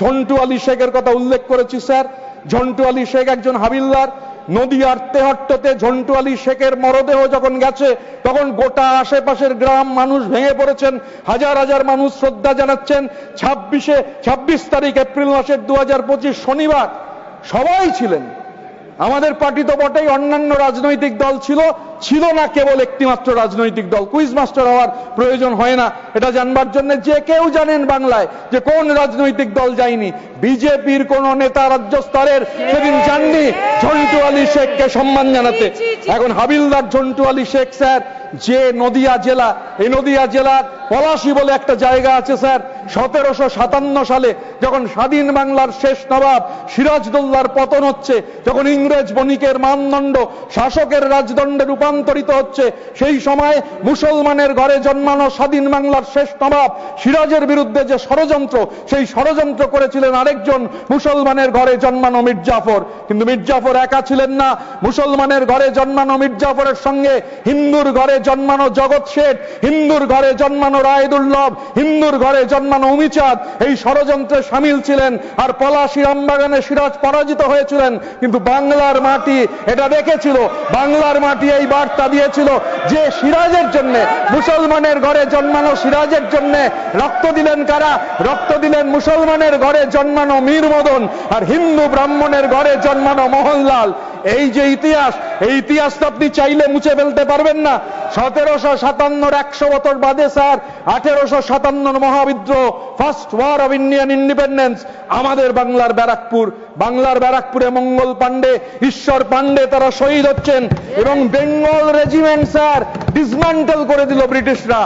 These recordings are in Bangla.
ঝন্টু আলী শেখের কথা উল্লেখ করেছি স্যার। ঝন্টু আলী শেখ একজন হাবিলদার। নদিয়ার তেহট্টতে ঝন্টু আলী শেখের মরদেহ যখন গেছে তখন গোটা আশেপাশের গ্রাম মানুষ ভেঙে পড়েছেন, হাজার হাজার মানুষ শ্রদ্ধা জানাচ্ছেন। 26 তারিখ এপ্রিল মাসের 2025 শনিবার সবাই ছিলেন। আমাদের পার্টি তো বটেই, অন্যান্য রাজনৈতিক দল ছিল না কেবল একটিমাত্র রাজনৈতিক দল। কুইজ মাস্টার হওয়ার প্রয়োজন হয় না এটা জানবার জন্য। যে কেউ জানেন বাংলায় যে কোন রাজনৈতিক দল যায়নি। বিজেপির কোন নেতা রাজ্য স্তরের সেদিন যাননি ঝন্টু আলী শেখকে সম্মান জানাতে। এখন হাবিলদার ঝন্টু আলী শেখ স্যার যে নদিয়া জেলা, এই নদিয়া জেলার পলাশী বলে একটা জায়গা আছে স্যার। 1757 সালে যখন স্বাধীন বাংলার শেষ নবাব সিরাজদৌল্লার পতন হচ্ছে, যখন ইংরেজ বণিকের মানদণ্ড শাসকের রাজদণ্ডে রূপান্তরিত হচ্ছে, সেই সময় মুসলমানের ঘরে জন্মানো স্বাধীন বাংলার শেষ নবাব সিরাজের বিরুদ্ধে যে ষড়যন্ত্র, সেই ষড়যন্ত্র করেছিলেন আরেকজন মুসলমানের ঘরে জন্মানো মির্জাফর। কিন্তু মির্জাফর একা ছিলেন না। মুসলমানের ঘরে জন্মানো মির্জাফরের সঙ্গে হিন্দুর ঘরে জন্মানো জগৎ শেঠ, হিন্দুর ঘরে জন্মানো রায়দুল্লভ, হিন্দুর ঘরে জন্মানো উমিচাঁদ এই ষড়যন্ত্রে সামিল ছিলেন। আর পলাশী রামবাগানে সিরাজ পরাজিত হয়েছিলেন, কিন্তু বাংলার মাটি এটা দেখেছিল। বাংলার মাটি এই বার্তা দিয়েছিল যে সিরাজের জন্য, মুসলমানের ঘরে জন্মানো সিরাজের জন্য রক্ত দিলেন কারা? রক্ত দিলেন মুসলমানের ঘরে জন্মানো মীর মদন আর হিন্দু ব্রাহ্মণের ঘরে জন্মানো মোহনলাল। এই যে ইতিহাস, এই ইতিহাসটা আপনি চাইলে মুছে ফেলতে পারবেন না। 1757 100 বছর বাদে স্যার 1857 মহাবিদ্রোহ, first war of Indian independence, আমাদের বাংলার ব্যারাকপুরে মঙ্গল পান্ডে, ঈশ্বর পান্ডে তারা শহীদ হচ্ছেন। এবং বেঙ্গল রেজিমেন্ট স্যার ডিসম্যান্টেল করে দিল ব্রিটিশরা।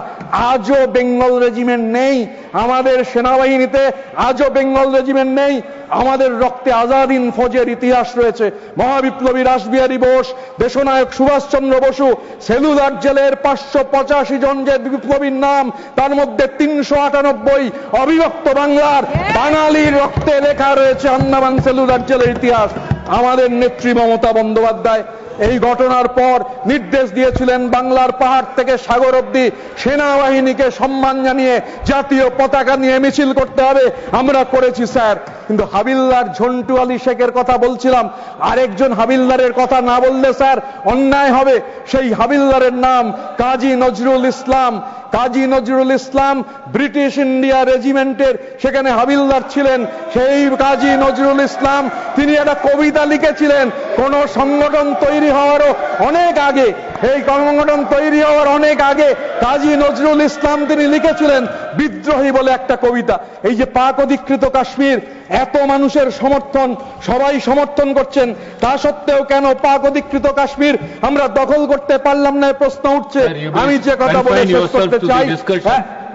আজও বেঙ্গল রেজিমেন্ট নেই আমাদের সেনাবাহিনীতে, আজও বেঙ্গল রেজিমেন্ট নেই। আমাদের রক্তে আজাদিন ফৌজের ইতিহাস রয়েছে। মহাবিপ্লবী রাসবিহারী বোস, দেশনায়ক সুভাষচন্দ্র বসু, সেলুলার জেলের 585 জন যে বিপ্লবীর নাম, তার মধ্যে 398 অবিভক্ত বাংলার বাঙালির রক্তে লেখা রয়েছে আন্দামান সেলুলার জেলের ইতিহাস। আমাদের নেত্রী মমতা বন্দ্যোপাধ্যায় এই ঘটনার পর নির্দেশ দিয়েছিলেন বাংলার পাহাড় থেকে সাগর অবধি সেনাবাহিনীকে সম্মান জানিয়ে জাতীয় পতাকা নিয়ে মিছিল করতে হবে। আমরা করেছি স্যার। কিন্তু হাবিলদার ঝন্টু আলী শেখের কথা বলছিলাম, আরেকজন হাবিলদারের কথা না বললে স্যার অন্যায় হবে। সেই হাবিলদারের নাম কাজী নজরুল ইসলাম। কাজী নজরুল ইসলাম ব্রিটিশ ইন্ডিয়া রেজিমেন্টের সেখানে হাবিলদার ছিলেন। সেই কাজী নজরুল ইসলাম তিনি একটা কবিতা লিখেছিলেন কোন সংগঠন তৈরি হওয়ারও অনেক আগে। এই সংগঠন তৈরি হওয়ার অনেক আগে কাজী নজরুল ইসলাম তিনি লিখেছিলেন বিদ্রোহী বলে একটা কবিতা। এই যে পাক অধিকৃত কাশ্মীর, এত মানুষের সমর্থন, সবাই সমর্থন করছেন, তা সত্ত্বেও কেন পাক অধিকৃত কাশ্মীর আমরা দখল করতে পারলাম না প্রশ্ন উঠছে। আমি যে কথা বলে শেষ করতে চাই,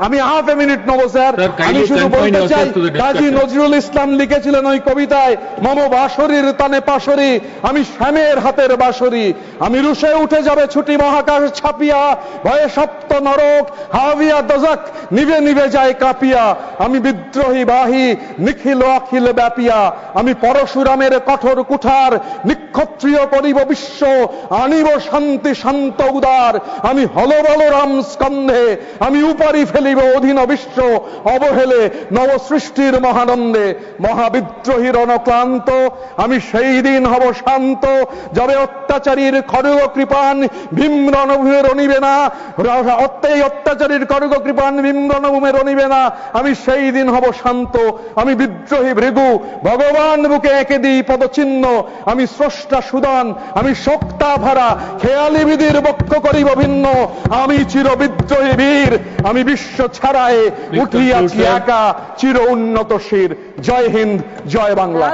আমি হাফ এ মিনিট নেবো স্যার। আমি শুধু বলতে চাই কাজী নজরুল ইসলাম লিখেছিলেন ওই কবিতায়, মম বাঁশরীর তানে পাশরি, আমি শ্যামের হাতের বাঁশরি, আমি রুশে উঠে যাবে ছুটি মহাকাশ ছাপিয়া, ভয়ে সপ্ত নরক হাবিয়া দজক নিভে নিভে যায় কাঁপিয়া, আমি বিদ্রোহী বাহী নিখিল অখিল ব্যাপিয়া, আমি পরশুরামের কঠোর কুঠার নিক্ষত্রিয় করিব বিশ্ব, আনিব শান্তি শান্ত উদার, আমি হল বলরাম স্কন্ধে, আমি উপারি ফেলিব অধীন বিশ্ব, অবহেলে নবসৃষ্টির মহানন্দে, মহাবিদ্রোহীর অনক্লান্ত আমি সেই দিন হব শান্ত, যবে অত্যাচারীর খড়গ কৃপান ভীম রণভূমে রণিবে না, অত্যাচারীর খড়গ কৃপান ভীম রণভূমে রণিবে না, আমি সেই দিন হব শান্ত, আমি বিদ্রোহী ভৃগু ভগবান বুকে এঁকে দিই পদচিহ্ন, আমি স্রষ্টা সুদান, আমি শক্তা ভারা খেয়ালি বিধির বক্ষ করিব ভিন্ন, আমি চির বিদ্রোহী বীর, আমি বিশ্ব ছাড়ায় উঠিয়াছি একা চির উন্নত শির। জয় হিন্দ, জয় বাংলা।